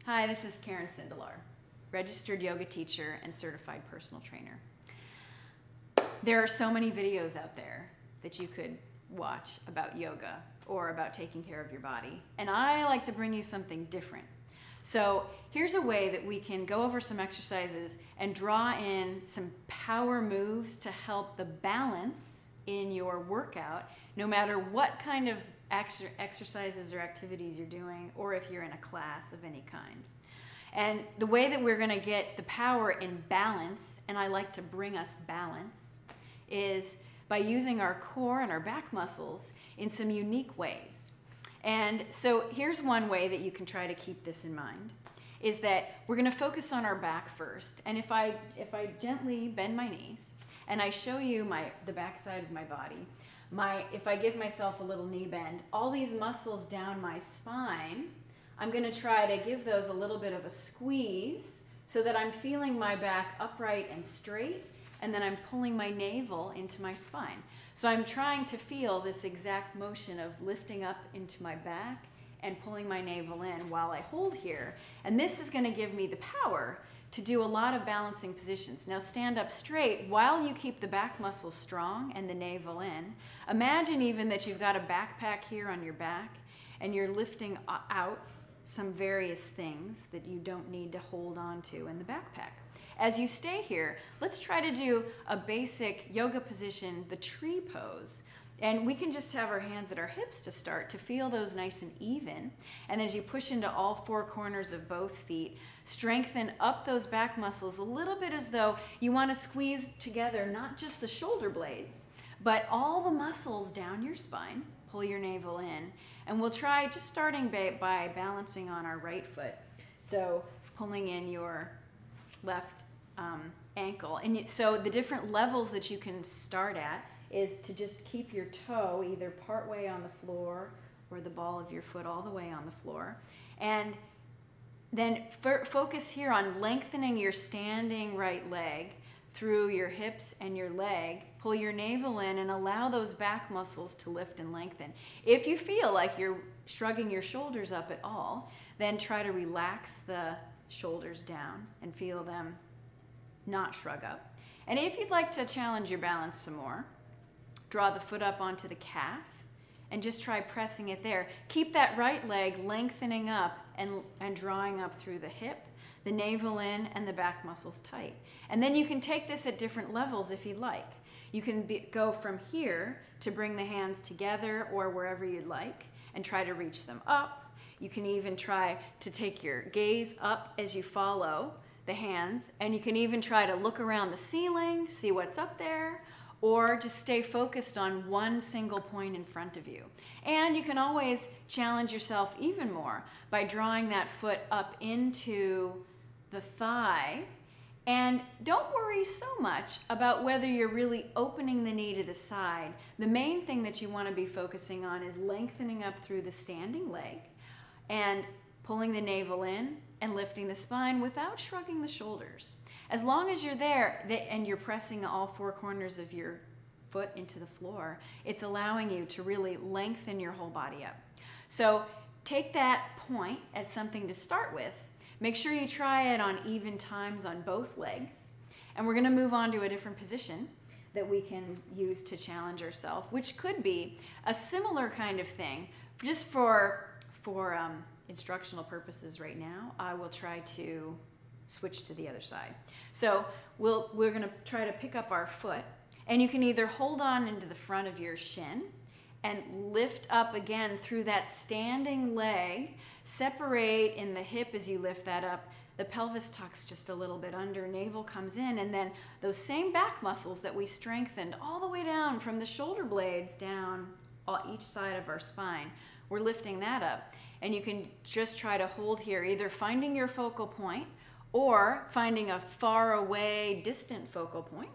Hi, this is Karen Sindelar, registered yoga teacher and certified personal trainer. There are so many videos out there that you could watch about yoga or about taking care of your body, and I like to bring you something different. So here's a way that we can go over some exercises and draw in some power moves to help the balance in your workout, no matter what kind of exercises or activities you're doing, or if you're in a class of any kind. And the way that we're going to get the power in balance, and I like to bring us balance, is by using our core and our back muscles in some unique ways. And so here's one way that you can try to keep this in mind, is that we're going to focus on our back first. And if I gently bend my knees and I show you the back side of my body, if I give myself a little knee bend, all these muscles down my spine, I'm going to try to give those a little bit of a squeeze so that I'm feeling my back upright and straight, and then I'm pulling my navel into my spine. So I'm trying to feel this exact motion of lifting up into my back and pulling my navel in while I hold here. And this is going to give me the power to do a lot of balancing positions. Now stand up straight while you keep the back muscles strong and the navel in. Imagine even that you've got a backpack here on your back and you're lifting out some various things that you don't need to hold on to in the backpack. As you stay here, let's try to do a basic yoga position, the tree pose. And we can just have our hands at our hips to start to feel those nice and even. And as you push into all four corners of both feet, strengthen up those back muscles a little bit, as though you want to squeeze together not just the shoulder blades, but all the muscles down your spine. Pull your navel in. And we'll try just starting by balancing on our right foot. So pulling in your left ankle. And so the different levels that you can start at is to just keep your toe either part way on the floor or the ball of your foot all the way on the floor. And then focus here on lengthening your standing right leg through your hips and your leg. Pull your navel in and allow those back muscles to lift and lengthen. If you feel like you're shrugging your shoulders up at all, then try to relax the shoulders down and feel them not shrug up. And if you'd like to challenge your balance some more, draw the foot up onto the calf and just try pressing it there. Keep that right leg lengthening up and drawing up through the hip, the navel in, and the back muscles tight. And then you can take this at different levels if you'd like. You can go from here to bring the hands together or wherever you'd like and try to reach them up. You can even try to take your gaze up as you follow the hands, and you can even try to look around the ceiling, see what's up there, or just stay focused on one single point in front of you. And you can always challenge yourself even more by drawing that foot up into the thigh. And don't worry so much about whether you're really opening the knee to the side. The main thing that you want to be focusing on is lengthening up through the standing leg and pulling the navel in and lifting the spine without shrugging the shoulders. As long as you're there and you're pressing all four corners of your foot into the floor, it's allowing you to really lengthen your whole body up. So take that point as something to start with. Make sure you try it on even times on both legs. And we're going to move on to a different position that we can use to challenge ourselves, which could be a similar kind of thing. Just for instructional purposes right now, I will try to switch to the other side. So we're going to try to pick up our foot, and you can either hold on into the front of your shin and lift up again through that standing leg, separate in the hip as you lift that up, the pelvis tucks just a little bit under, navel comes in, and then those same back muscles that we strengthened all the way down from the shoulder blades down each side of our spine, we're lifting that up. And you can just try to hold here, either finding your focal point or finding a far away, distant focal point,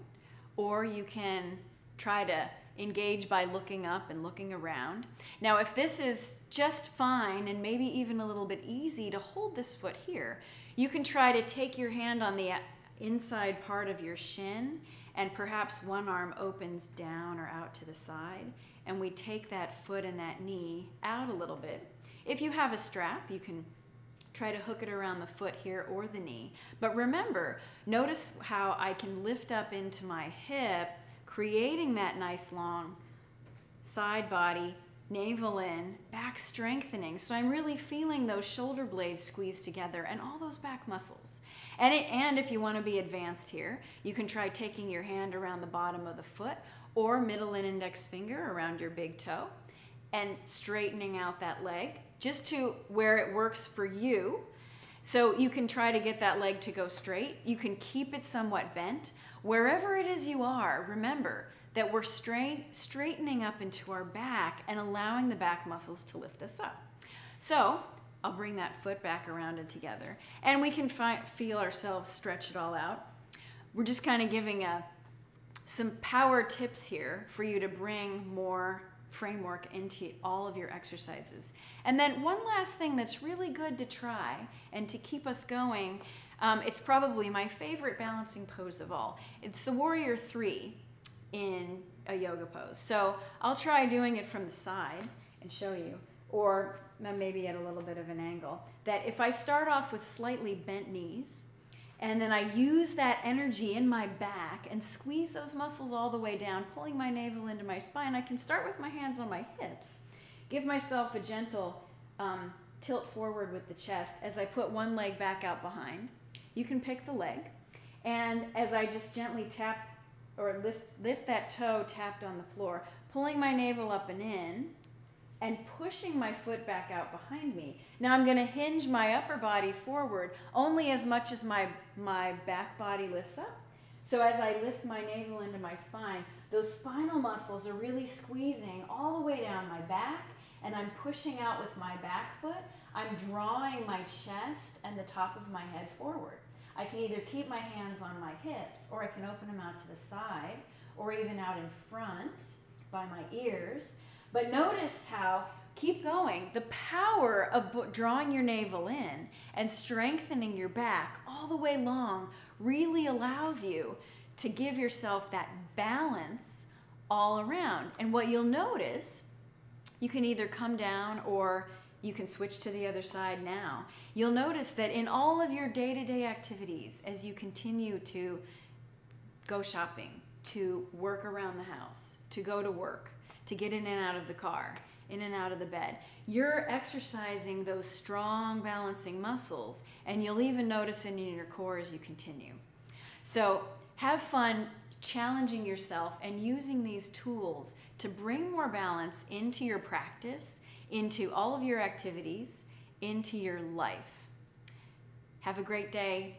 or you can try to engage by looking up and looking around. Now, if this is just fine and maybe even a little bit easy to hold this foot here, you can try to take your hand on the inside part of your shin, and perhaps one arm opens down or out to the side, and we take that foot and that knee out a little bit. If you have a strap, you can try to hook it around the foot here or the knee. But remember, notice how I can lift up into my hip, creating that nice long side body, navel in, back strengthening. So I'm really feeling those shoulder blades squeeze together and all those back muscles. And if you want to be advanced here, you can try taking your hand around the bottom of the foot or middle and index finger around your big toe and straightening out that leg just to where it works for you. So you can try to get that leg to go straight. You can keep it somewhat bent. Wherever it is you are, remember that we're straightening up into our back and allowing the back muscles to lift us up. So I'll bring that foot back around and together, and we can feel ourselves stretch it all out. We're just kind of giving some power tips here for you to bring more framework into all of your exercises. And then one last thing that's really good to try and to keep us going, it's probably my favorite balancing pose of all. It's the Warrior 3 in a yoga pose. So I'll try doing it from the side and show you, or maybe at a little bit of an angle, that if I start off with slightly bent knees, and then I use that energy in my back and squeeze those muscles all the way down, pulling my navel into my spine. I can start with my hands on my hips, give myself a gentle tilt forward with the chest as I put one leg back out behind. You can pick the leg, and as I just gently tap or lift that toe tapped on the floor, pulling my navel up and in, and pushing my foot back out behind me. Now I'm gonna hinge my upper body forward only as much as my back body lifts up. So as I lift my navel into my spine, those spinal muscles are really squeezing all the way down my back, and I'm pushing out with my back foot. I'm drawing my chest and the top of my head forward. I can either keep my hands on my hips, or I can open them out to the side, or even out in front by my ears. But notice how, keep going, the power of drawing your navel in and strengthening your back all the way long really allows you to give yourself that balance all around. And what you'll notice, you can either come down or you can switch to the other side now. You'll notice that in all of your day-to-day activities, as you continue to go shopping, to work around the house, to go to work, to get in and out of the car, in and out of the bed, you're exercising those strong balancing muscles, and you'll even notice it in your core as you continue. So have fun challenging yourself and using these tools to bring more balance into your practice, into all of your activities, into your life. Have a great day.